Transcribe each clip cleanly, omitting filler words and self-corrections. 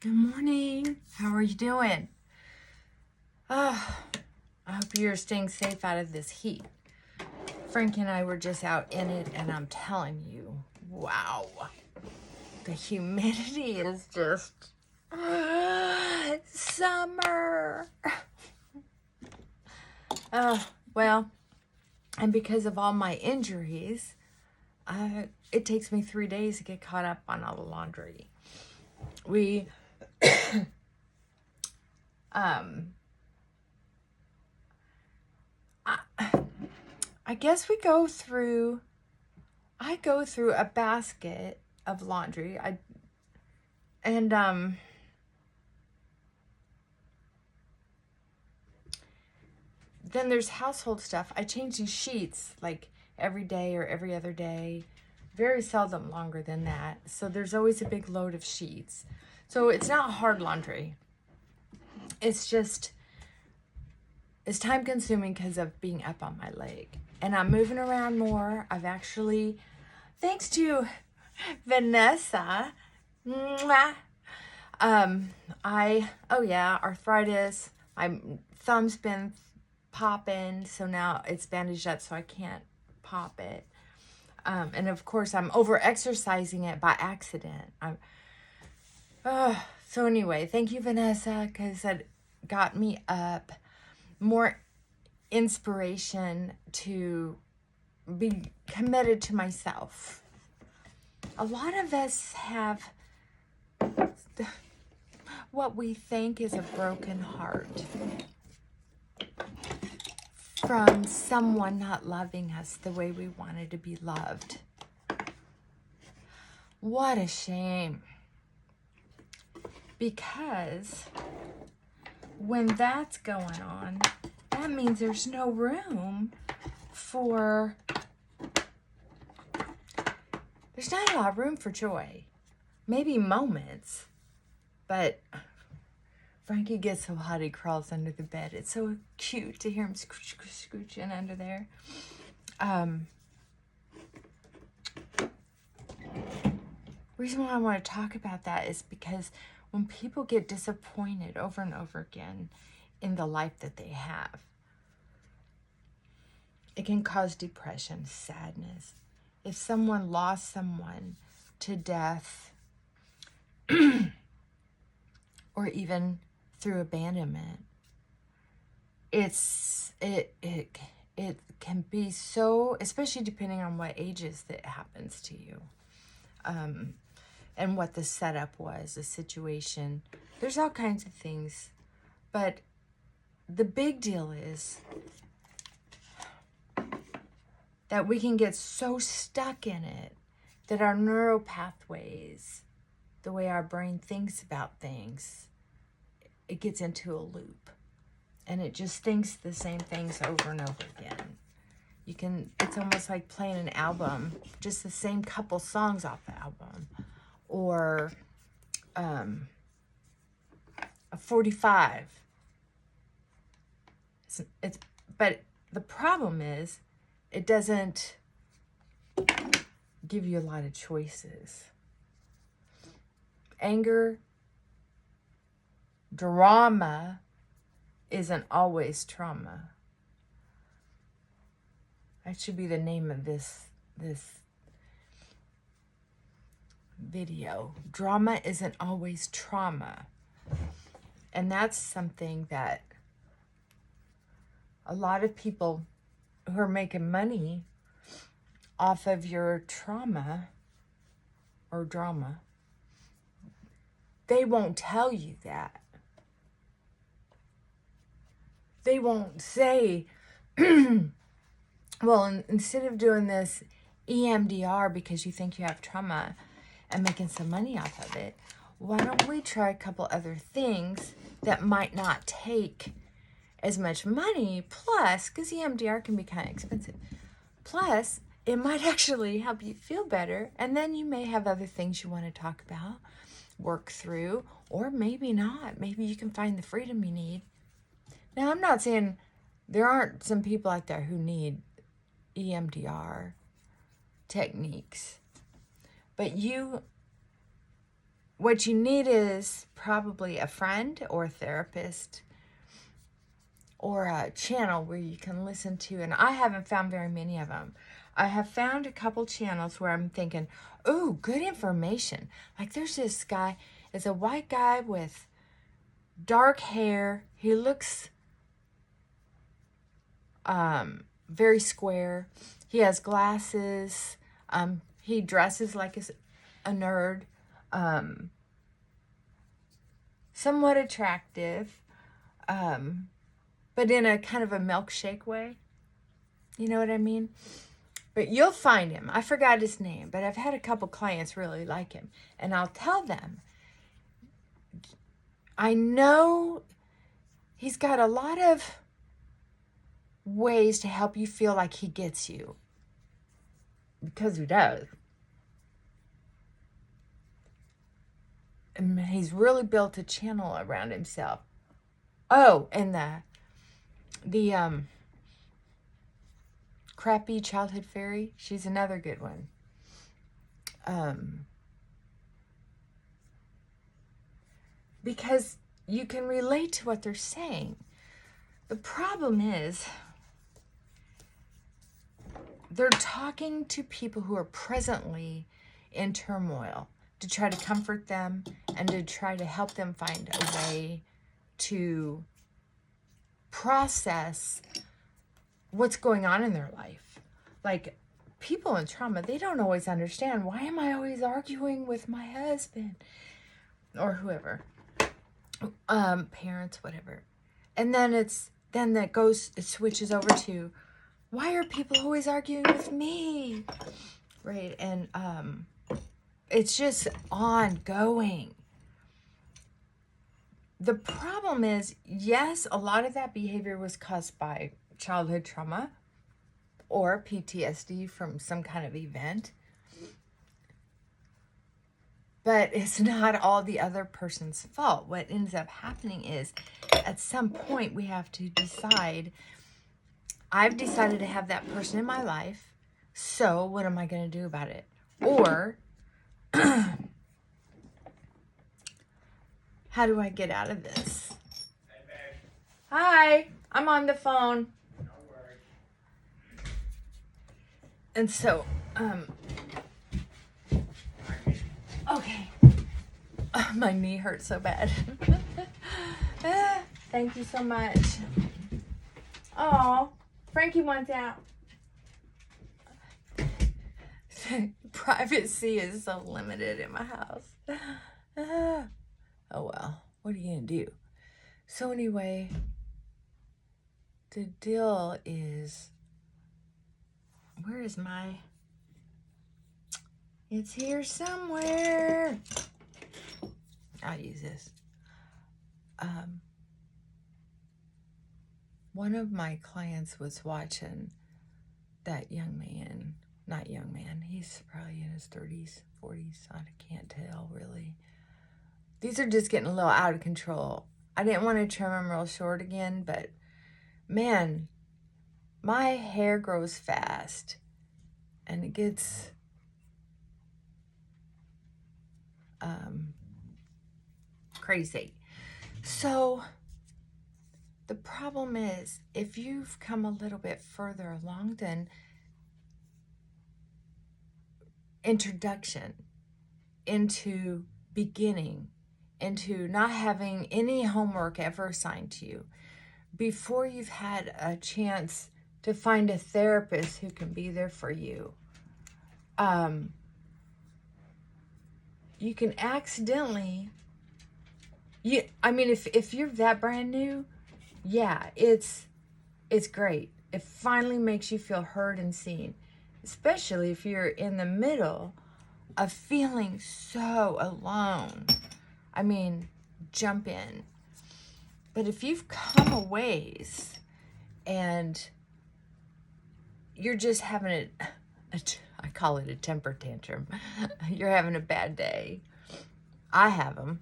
Good morning. How are you doing? I hope you're staying safe out of this heat. Frank and I were just out in it, and I'm telling you, wow. The humidity is just summer. Well, and because of all my injuries, it takes me 3 days to get caught up on all the laundry. We I guess I go through a basket of laundry. Then there's household stuff. I change these sheets like every day or every other day. Very seldom longer than that. So there's always a big load of sheets. So it's not hard laundry. It's time consuming because of being up on my leg. And I'm moving around more. I've actually, thanks to Vanessa, arthritis. My thumb's been popping, so now it's bandaged up so I can't pop it. And of course, I'm over-exercising it by accident. So anyway, thank you, Vanessa, because that got me up. More inspiration to be committed to myself. A lot of us have what we think is a broken heart from someone not loving us the way we wanted to be loved. What a shame. Because when that's going on, that means there's no room for, there's not a lot of room for joy. Maybe moments, but Frankie gets so hot he crawls under the bed. It's so cute to hear him scooching under there. Reason why I want to talk about that is because when people get disappointed over and over again in the life that they have, it can cause depression, sadness. If someone lost someone to death or even through abandonment, it can be so, especially depending on what ages that happens to you, and what the setup was, the situation. There's all kinds of things, but the big deal is that we can get so stuck in it that our neural pathways, the way our brain thinks about things, it gets into a loop. And it just thinks the same things over and over again. It's almost like playing an album, just the same couple songs off the album. Or a 45. But the problem is, it doesn't give you a lot of choices. Anger, drama isn't always trauma. That should be the name of this video. Drama isn't always trauma. And that's something that a lot of people who are making money off of your trauma or drama, they won't tell you that. They won't say, well, instead of doing this EMDR because you think you have trauma and making some money off of it, why don't we try a couple other things that might not take as much money, plus, because EMDR can be kind of expensive, plus, it might actually help you feel better, and then you may have other things you want to talk about, work through, or maybe not. Maybe you can find the freedom you need. Now, I'm not saying there aren't some people out there who need EMDR techniques, but you what you need is probably a friend or a therapist or a channel where you can listen to. And I haven't found very many of them. I have found a couple channels where I'm thinking, oh, good information. Like there's this guy, it's a white guy with dark hair. He looks very square. He has glasses. He dresses like a nerd. Somewhat attractive. But in a kind of a milkshake way. You know what I mean? But you'll find him. I forgot his name, but I've had a couple clients really like him. And I'll tell them, I know he's got a lot of ways to help you feel like he gets you. Because he does. And he's really built a channel around himself. Oh, and the crappy childhood fairy, she's another good one. Because you can relate to what they're saying. The problem is they're talking to people who are presently in turmoil to try to comfort them and to try to help them find a way to process what's going on in their life. Like, people in trauma, they don't always understand, why am I always arguing with my husband or whoever, parents, whatever. And then it switches over to, why are people always arguing with me? Right? And it's just ongoing. The problem is, yes, a lot of that behavior was caused by childhood trauma or PTSD from some kind of event. But it's not all the other person's fault. What ends up happening is, at some point, we have to decide, I've decided to have that person in my life, so what am I going to do about it? Or, how do I get out of this? Hey, babe. Hi, I'm on the phone. No worries. And so, okay. My knee hurts so bad. Thank you so much. Oh, Frankie wants out. Privacy is so limited in my house. Oh well, what are you gonna do? So anyway, the deal is, where is my, it's here somewhere. I'll use this. One of my clients was watching that young man, not young man, he's probably in his 30s, 40s, I can't tell really. These are just getting a little out of control. I didn't want to trim them real short again, but man, my hair grows fast and it gets crazy. So the problem is, if you've come a little bit further along than introduction into beginning, into not having any homework ever assigned to you, before you've had a chance to find a therapist who can be there for you, you can accidentally, if you're that brand new, yeah, it's great. It finally makes you feel heard and seen, especially if you're in the middle of feeling so alone. I mean, jump in. But if you've come a ways and you're just having I call it a temper tantrum. You're having a bad day. I have them.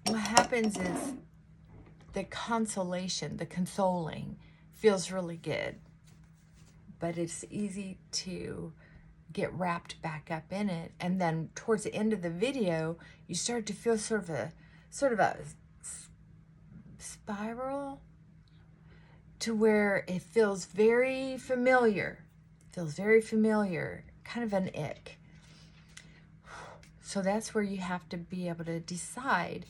What happens is the consoling feels really good, but it's easy to get wrapped back up in it. And then towards the end of the video, you start to feel sort of a spiral to where it feels very familiar. Kind of an ick. So that's where you have to be able to decide.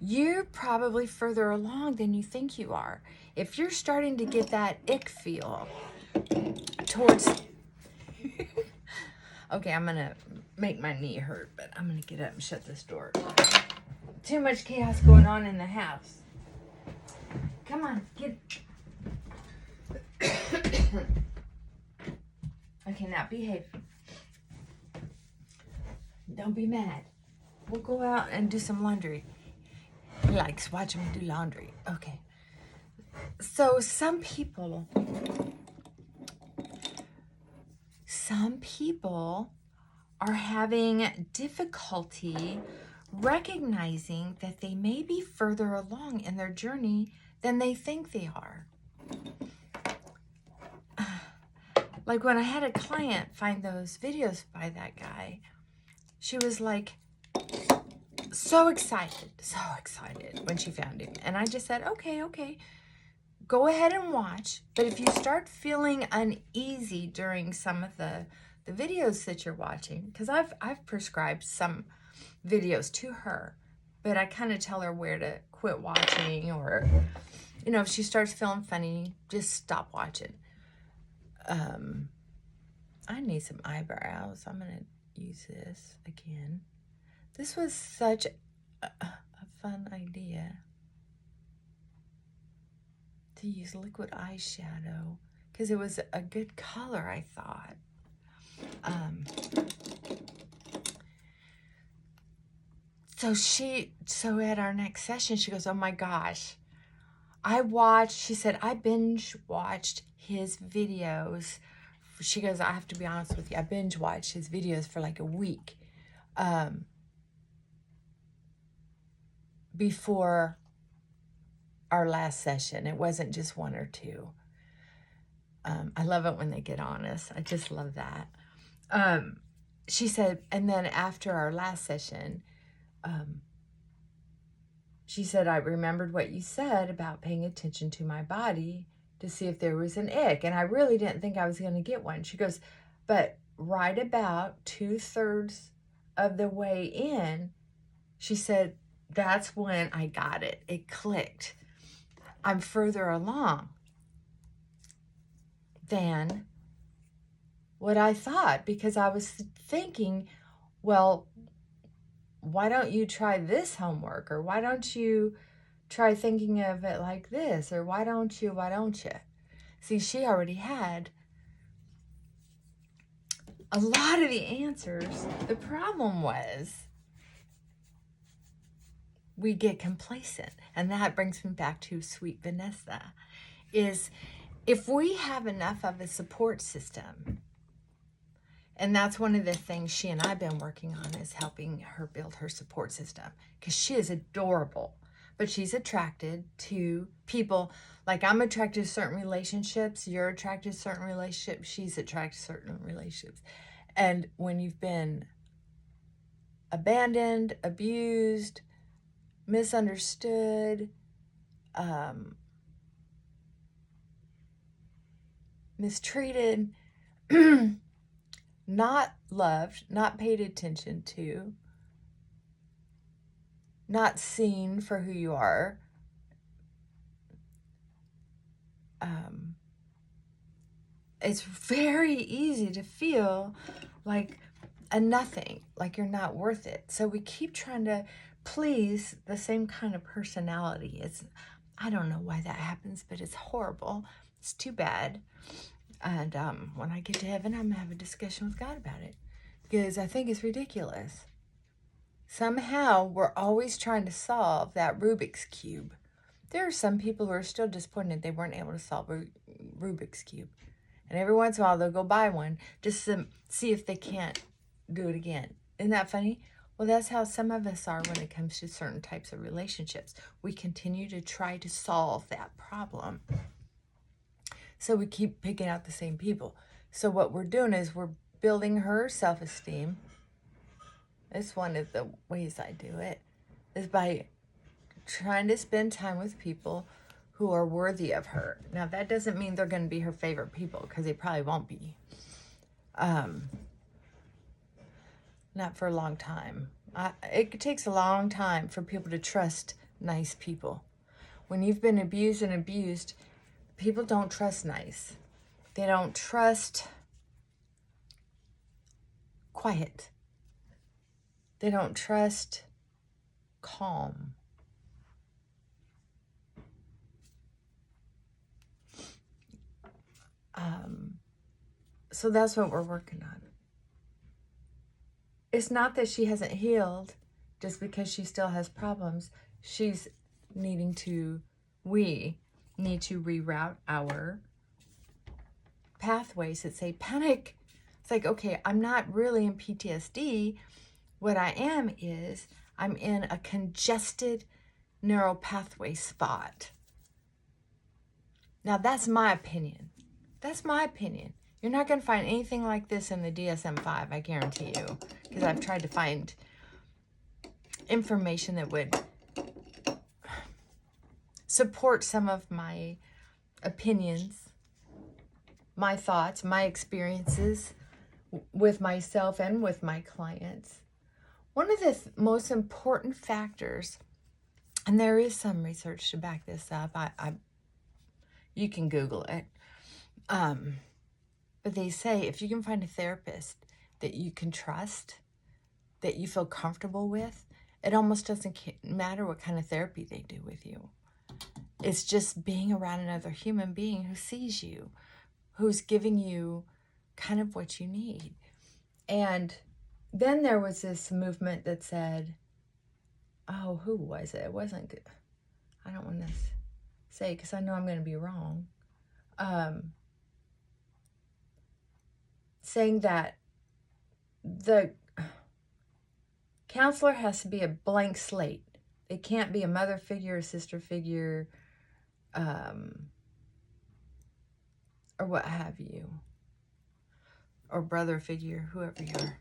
You're probably further along than you think you are. If you're starting to get that ick feel towards... Okay, I'm going to make my knee hurt, but I'm going to get up and shut this door. Too much chaos going on in the house. Come on, get... Okay, now behave. Don't be mad. We'll go out and do some laundry. He likes watching me do laundry. Okay. So some people are having difficulty recognizing that they may be further along in their journey than they think they are. Like when I had a client find those videos by that guy, she was like so excited when she found him. And I just said, okay, go ahead and watch. But if you start feeling uneasy during some of the videos that you're watching, because I've prescribed some videos to her, but I kind of tell her where to quit watching, or, you know, if she starts feeling funny, just stop watching. I need some eyebrows. I'm going to use this again. This was such a fun idea to use liquid eyeshadow because it was a good color, I thought. So at our next session, she goes, oh my gosh, she said, I binge watched his videos. She goes, I have to be honest with you, I binge watched his videos for like a week before our last session. It wasn't just one or two. I love it when they get honest. I just love that. She said, and then after our last session, she said, I remembered what you said about paying attention to my body to see if there was an ick. And I really didn't think I was going to get one. She goes, but right about 2/3 of the way in, she said, that's when I got it. It clicked. I'm further along than what I thought, because I was thinking, well, why don't you try this homework? Or why don't you try thinking of it like this? Or why don't you? See, she already had a lot of the answers. The problem was we get complacent. And that brings me back to Sweet Vanessa, is if we have enough of a support system, and that's one of the things she and I have been working on, is helping her build her support system, because she is adorable, but she's attracted to people. Like I'm attracted to certain relationships, you're attracted to certain relationships, she's attracted to certain relationships. And when you've been abandoned, abused, misunderstood, mistreated, not loved, not paid attention to, not seen for who you are, it's very easy to feel like a nothing, like you're not worth it. So we keep trying to please the same kind of personality. I don't know why that happens, but it's horrible. It's too bad. And when I get to heaven, I'm going to have a discussion with God about it, because I think it's ridiculous. Somehow, we're always trying to solve that Rubik's Cube. There are some people who are still disappointed they weren't able to solve Rubik's Cube. And every once in a while, they'll go buy one just to see if they can't do it again. Isn't that funny? Well, that's how some of us are when it comes to certain types of relationships. We continue to try to solve that problem. So we keep picking out the same people. So what we're doing is we're building her self-esteem. It's one of the ways I do it, is by trying to spend time with people who are worthy of her. Now, that doesn't mean they're going to be her favorite people, because they probably won't be. Not for a long time. It takes a long time for people to trust nice people. When you've been abused and abused, people don't trust nice. They don't trust quiet. They don't trust calm. So that's what we're working on. It's not that she hasn't healed just because she still has problems. She's needing to, we need to reroute our pathways that say panic. It's like, okay, I'm not really in PTSD. What I am is I'm in a congested neural pathway spot. Now, that's my opinion. That's my opinion. You're not going to find anything like this in the DSM-5, I guarantee you, because I've tried to find information that would support some of my opinions, my thoughts, my experiences with myself and with my clients. One of the most important factors, and there is some research to back this up, you can Google it, but they say if you can find a therapist that you can trust, that you feel comfortable with, it almost doesn't matter what kind of therapy they do with you. It's just being around another human being who sees you, who's giving you kind of what you need. And then there was this movement that said, oh, who was it? It wasn't good. I don't want to say, because I know I'm going to be wrong. Saying that the counselor has to be a blank slate. It can't be a mother figure, a sister figure, or what have you, or brother figure, whoever you are.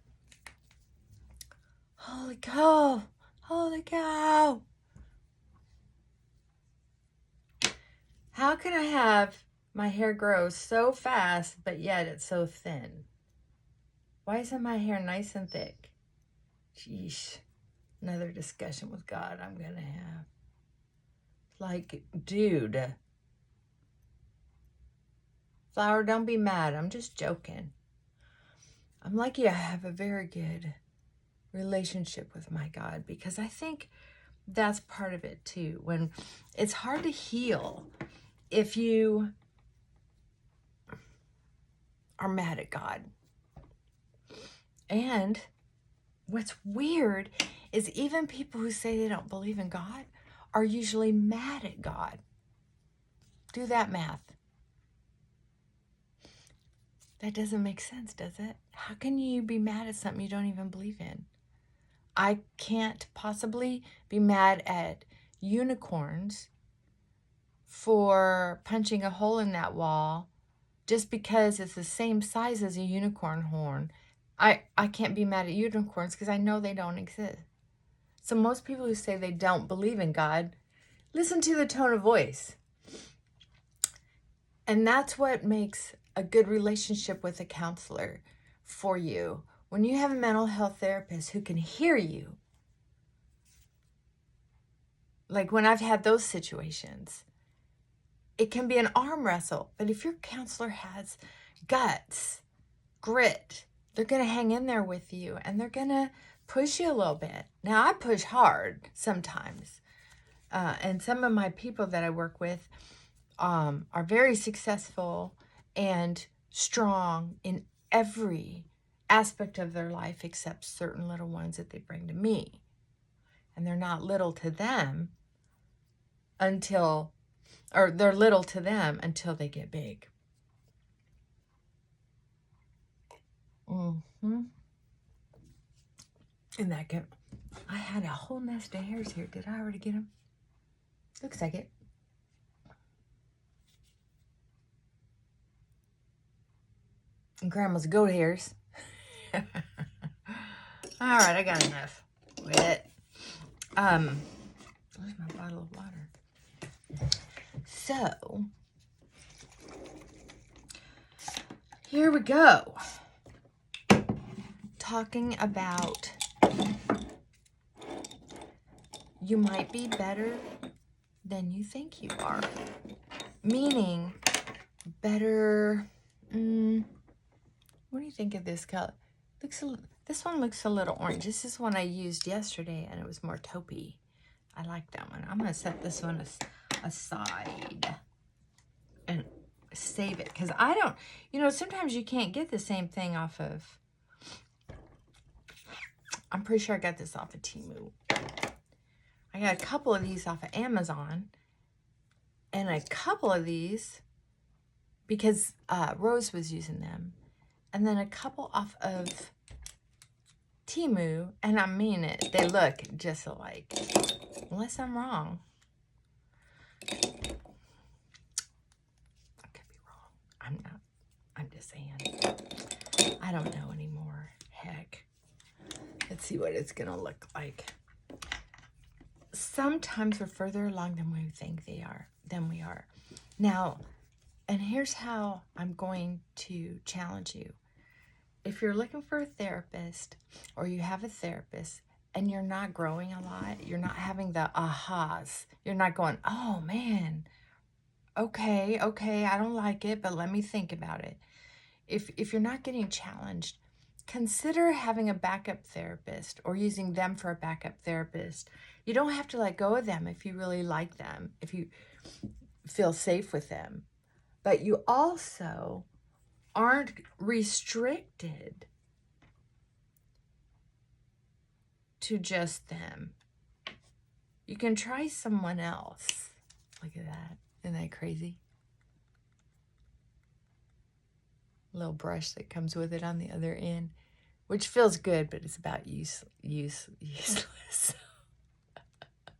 Holy cow! Holy cow! How can I have my hair grow so fast, but yet it's so thin? Why isn't my hair nice and thick? Jeez. Another discussion with God I'm going to have. Like, dude. Flower, don't be mad. I'm just joking. I'm lucky I have a very good relationship with my God, because I think that's part of it too. When it's hard to heal if you are mad at God. And what's weird is even people who say they don't believe in God are usually mad at God. Do that math. That doesn't make sense, does it? How can you be mad at something you don't even believe in? I can't possibly be mad at unicorns for punching a hole in that wall just because it's the same size as a unicorn horn. I can't be mad at unicorns because I know they don't exist. So most people who say they don't believe in God, listen to the tone of voice. And that's what makes a good relationship with a counselor for you. When you have a mental health therapist who can hear you, like when I've had those situations, it can be an arm wrestle. But if your counselor has guts, grit, they're going to hang in there with you and they're going to push you a little bit. Now, I push hard sometimes. And some of my people that I work with are very successful and strong in every aspect of their life except certain little ones that they bring to me. And they're not little to them they're little to them until they get big. Mm-hmm. And I had a whole nest of hairs here. Did I already get them? Looks like it. And Grandma's goat hairs. All right, I got enough. Quit. Where's my bottle of water? So, here we go. Talking about you might be better than you think you are. Meaning, better, what do you think of this color? This one looks a little orange. This is one I used yesterday, and it was more taupey. I like that one. I'm going to set this one aside and save it. Because I don't, sometimes you can't get the same thing off of, I'm pretty sure I got this off of Temu. I got a couple of these off of Amazon. And a couple of these, because Rose was using them. And then a couple off of Temu, and I mean it, they look just alike, unless I'm wrong. I could be wrong. I'm not. I'm just saying. I don't know anymore. Heck. Let's see what it's going to look like. Sometimes we're further along than we think we are. Now, and here's how I'm going to challenge you. If you're looking for a therapist, or you have a therapist and you're not growing a lot, you're not having the ahas, you're not going, oh man, okay, I don't like it, but let me think about it. If you're not getting challenged, consider having a backup therapist or using them for a backup therapist. You don't have to let go of them if you really like them, if you feel safe with them. But you also aren't restricted to just them. You can try someone else. Look at that. Isn't that crazy? Little brush that comes with it on the other end, which feels good, but it's about useless.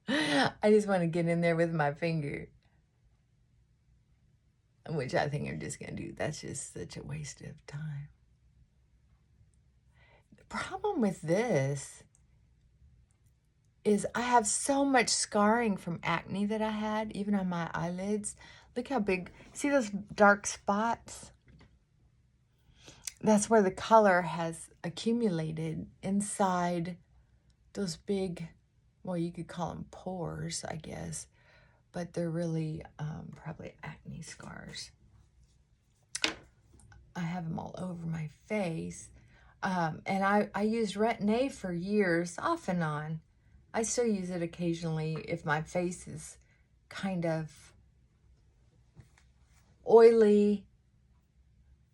I just want to get in there with my finger, which I think I'm just going to do. That's just such a waste of time. The problem with this is I have so much scarring from acne that I had, even on my eyelids. Look how big. See those dark spots? That's where the color has accumulated inside those big, well, you could call them pores, I guess. But they're really probably acne scars. I have them all over my face. And I used Retin-A for years, off and on. I still use it occasionally if my face is kind of oily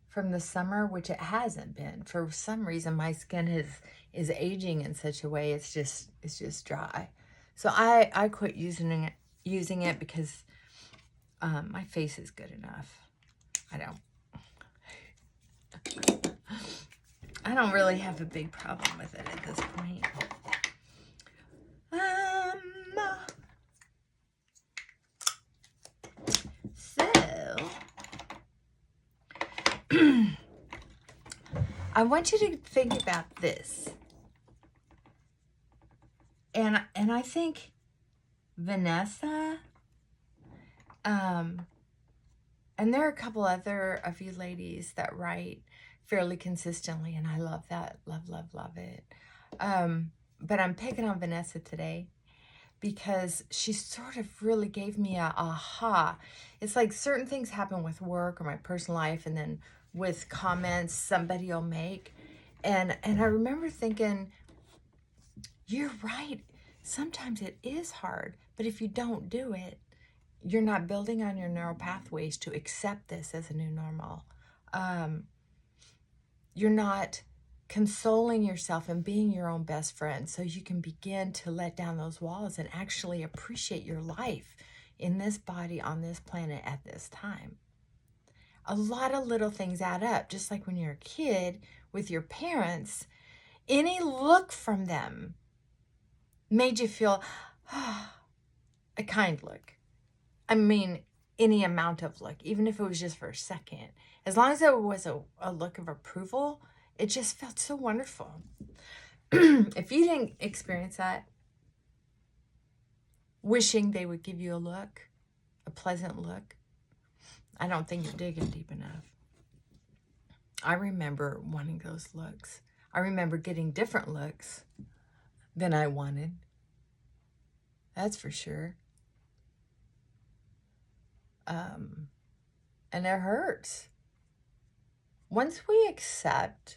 from the summer, which it hasn't been. For some reason, my skin is aging in such a way it's just dry. So I quit using it because my face is good enough. I don't really have a big problem with it at this point. So I want you to think about this. And I think Vanessa, and there are a couple other of you ladies that write fairly consistently, and I love that. Love it. But I'm picking on Vanessa today because she sort of really gave me a aha. It's like certain things happen with work or my personal life, and then with comments somebody will make. And I remember thinking, you're right. Sometimes it is hard, but if you don't do it, you're not building on your neural pathways to accept this as a new normal. You're not consoling yourself and being your own best friend so you can begin to let down those walls and actually appreciate your life in this body on this planet at this time. A lot of little things add up, just like when you're a kid with your parents. Any look from them made you feel a kind look. I mean, any amount of look, even if it was just for a second. As long as it was a look of approval, It just felt so wonderful. If you didn't experience that, wishing they would give you a look, a pleasant look, I don't think you're digging deep enough. I remember wanting those looks. I remember getting different looks than I wanted. That's for sure. And it hurts. Once we accept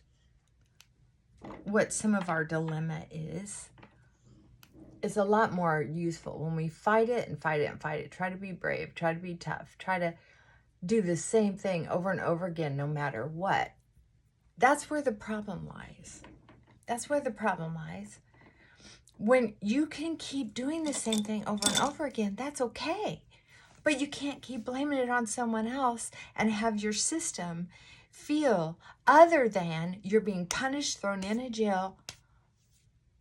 what some of our dilemma is, it's a lot more useful when we fight it and fight it and fight it. Try to be brave, try to be tough, try to do the same thing over and over again, no matter what. That's where the problem lies. That's where the problem lies. When you can keep doing the same thing over and over again, that's okay. But you can't keep blaming it on someone else and have your system feel other than you're being punished, thrown in a jail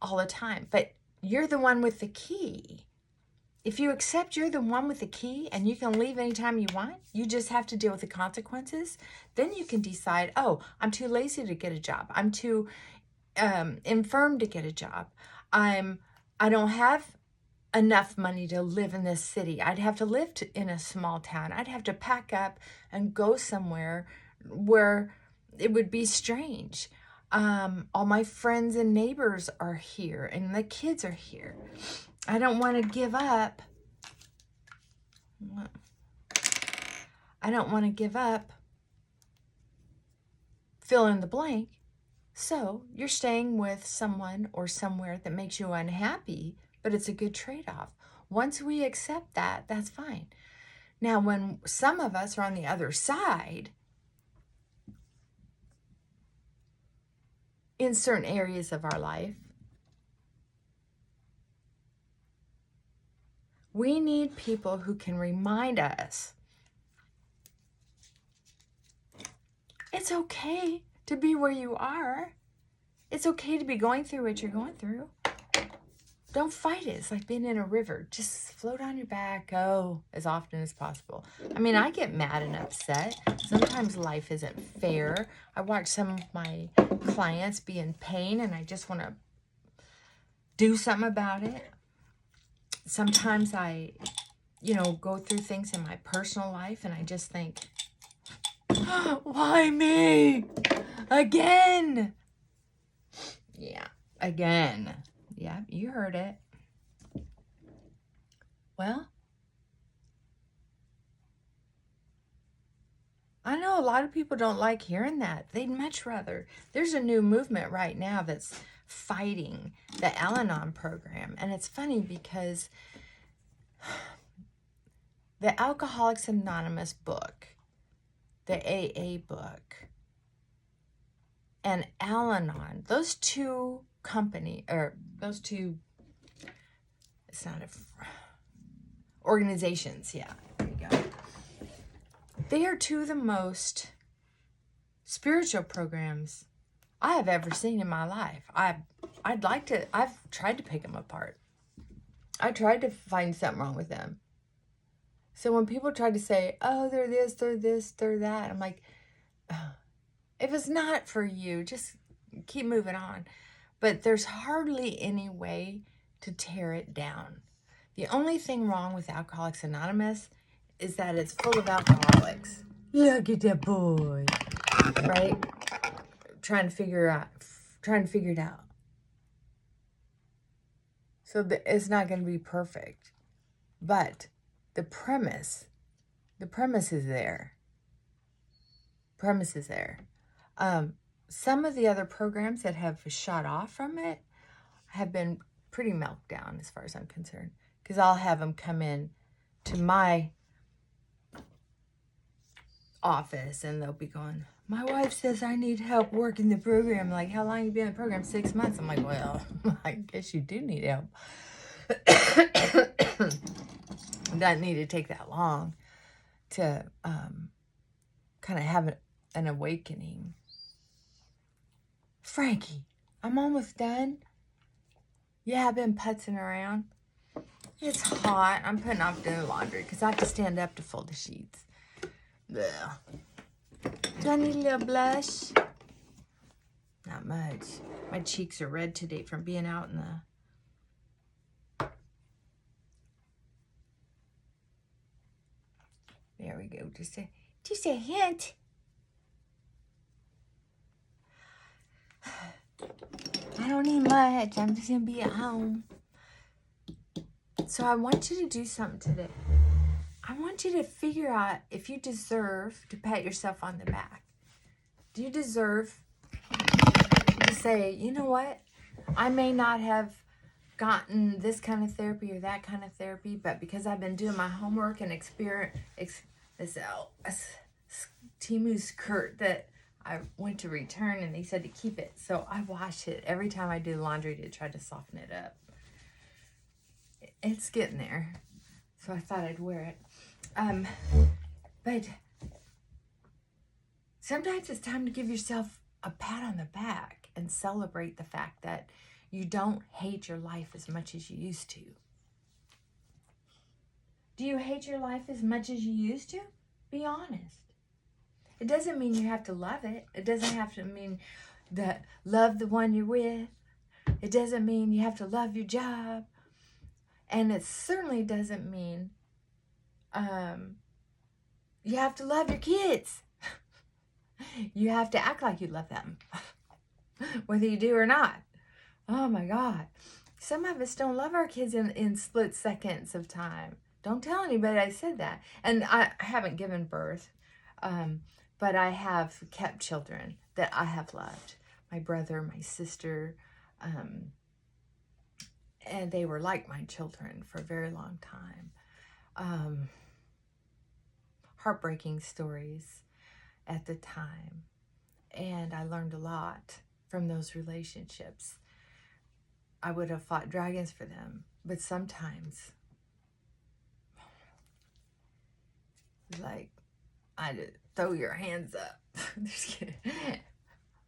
all the time. But you're the one with the key. If you accept you're the one with the key and you can leave anytime you want, you just have to deal with the consequences, then you can decide, oh, I'm too lazy to get a job. I'm too infirm to get a job. I don't have enough money to live in this city. I'd have to live in a small town. I'd have to pack up and go somewhere where it would be strange. All my friends and neighbors are here and the kids are here. I don't want to give up. I don't want to give up. Fill in the blank. So you're staying with someone or somewhere that makes you unhappy, but it's a good trade-off. Once we accept that, that's fine. Now, when some of us are on the other side, in certain areas of our life, we need people who can remind us it's okay to be where you are. It's okay to be going through what you're going through. Don't fight it. It's like being in a river. Just float on your back. Go as often as possible. I mean, I get mad and upset. Sometimes life isn't fair. I watch some of my clients be in pain and I just want to do something about it. Sometimes I, go through things in my personal life and I just think, why me? Again? Yeah, again. Yeah, you heard it. Well, I know a lot of people don't like hearing that. They'd much rather. There's a new movement right now that's fighting the Al-Anon program. And it's funny because the Alcoholics Anonymous book, the AA book, and Al-Anon, those two organizations, yeah, there you go. They are two of the most spiritual programs I have ever seen in my life. I've tried to pick them apart. I tried to find something wrong with them. So when people try to say, oh, they're this, they're that, I'm like, if it's not for you, just keep moving on. But there's hardly any way to tear it down. The only thing wrong with Alcoholics Anonymous is that it's full of alcoholics. Look at that boy. Right? Trying to figure it out. So it's not going to be perfect. But the premise is there. Some of the other programs that have shot off from it have been pretty melted down as far as I'm concerned. Because I'll have them come in to my office and they'll be going, my wife says I need help working the program. Like, how long have you been in the program? 6 months. I'm like, well, I guess you do need help. It doesn't need to take that long to kind of have an awakening. Frankie, I'm almost done. Yeah, I've been putzing around. It's hot. I'm putting off doing laundry because I have to stand up to fold the sheets. Ugh. Do I need a little blush? Not much. My cheeks are red today from being out in the... There we go. Just a hint. I don't need much. I'm just going to be at home. So I want you to do something today. I want you to figure out if you deserve to pat yourself on the back. Do you deserve to say, you know what? I may not have gotten this kind of therapy or that kind of therapy, but because I've been doing my homework and this Timu skirt that I went to return and they said to keep it. So I wash it every time I do laundry to try to soften it up. It's getting there. So I thought I'd wear it. But sometimes it's time to give yourself a pat on the back and celebrate the fact that you don't hate your life as much as you used to. Do you hate your life as much as you used to? Be honest. It doesn't mean you have to love it. It doesn't have to mean that love the one you're with. It doesn't mean you have to love your job. And it certainly doesn't mean you have to love your kids. You have to act like you love them, whether you do or not. Oh my God. Some of us don't love our kids in split seconds of time. Don't tell anybody I said that. And I haven't given birth, but I have kept children that I have loved. My brother, my sister, and they were like my children for a very long time. Heartbreaking stories at the time. And I learned a lot from those relationships. I would have fought dragons for them, but sometimes, like, I just throw your hands up. Just kidding.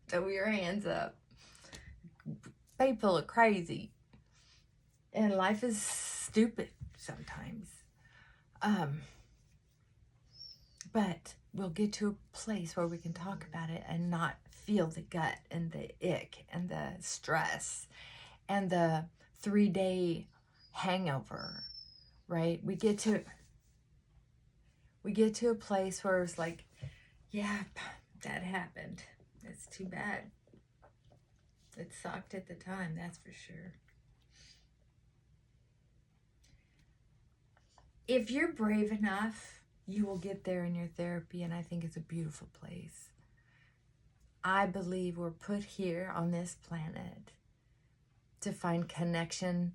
Throw your hands up. People are crazy. And life is stupid sometimes. But we'll get to a place where we can talk about it and not feel the gut and the ick and the stress and the 3-day hangover, right? We get to a place where it's like, yeah, that happened. It's too bad. It sucked at the time, that's for sure. If you're brave enough, you will get there in your therapy, and I think it's a beautiful place. I believe we're put here on this planet to find connection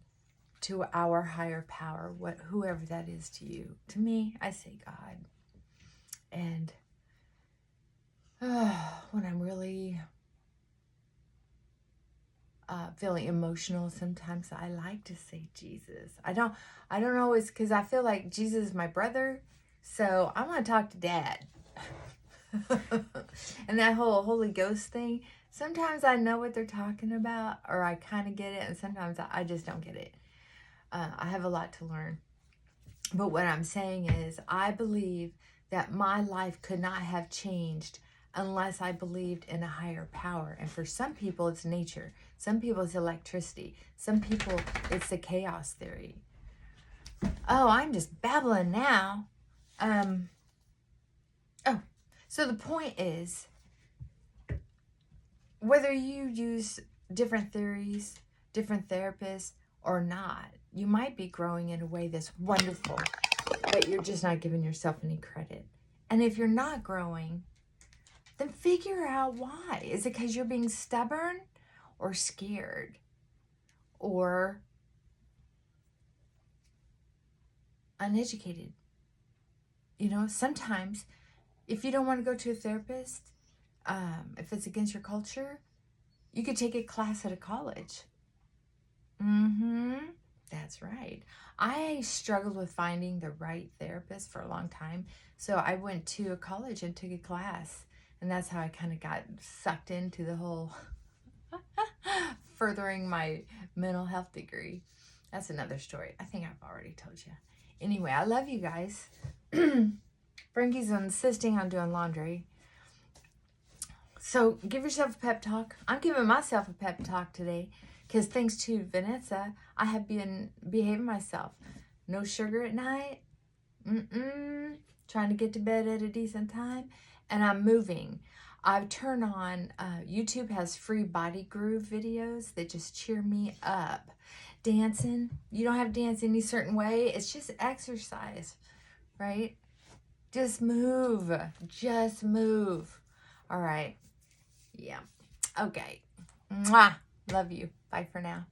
to our higher power, whoever that is to you. To me, I say God. And when I'm really feeling emotional, sometimes I like to say Jesus. I don't always, because I feel like Jesus is my brother, so I want to talk to Dad. And that whole Holy Ghost thing, sometimes I know what they're talking about, or I kind of get it, and sometimes I just don't get it. I have a lot to learn. But what I'm saying is, I believe that my life could not have changed unless I believed in a higher power. And for some people, it's nature. Some people, it's electricity. Some people, it's the chaos theory. Oh, I'm just babbling now. So the point is, whether you use different theories, different therapists, or not, you might be growing in a way that's wonderful, but you're just not giving yourself any credit. And if you're not growing, then figure out why. Is it because you're being stubborn or scared or uneducated? You know, sometimes if you don't want to go to a therapist, if it's against your culture, you could take a class at a college. That's right. I struggled with finding the right therapist for a long time. So I went to a college and took a class. And that's how I kind of got sucked into the whole furthering my mental health degree. That's another story. I think I've already told you. Anyway, I love you guys. Frankie's insisting on doing laundry. So give yourself a pep talk. I'm giving myself a pep talk today because thanks to Vanessa, I have been behaving myself. No sugar at night. Trying to get to bed at a decent time. And I'm moving. I've turned on, YouTube has free body groove videos that just cheer me up. Dancing, you don't have to dance any certain way. It's just exercise, right? Just move. Just move. All right. Yeah. Okay. Mwah. Love you. Bye for now.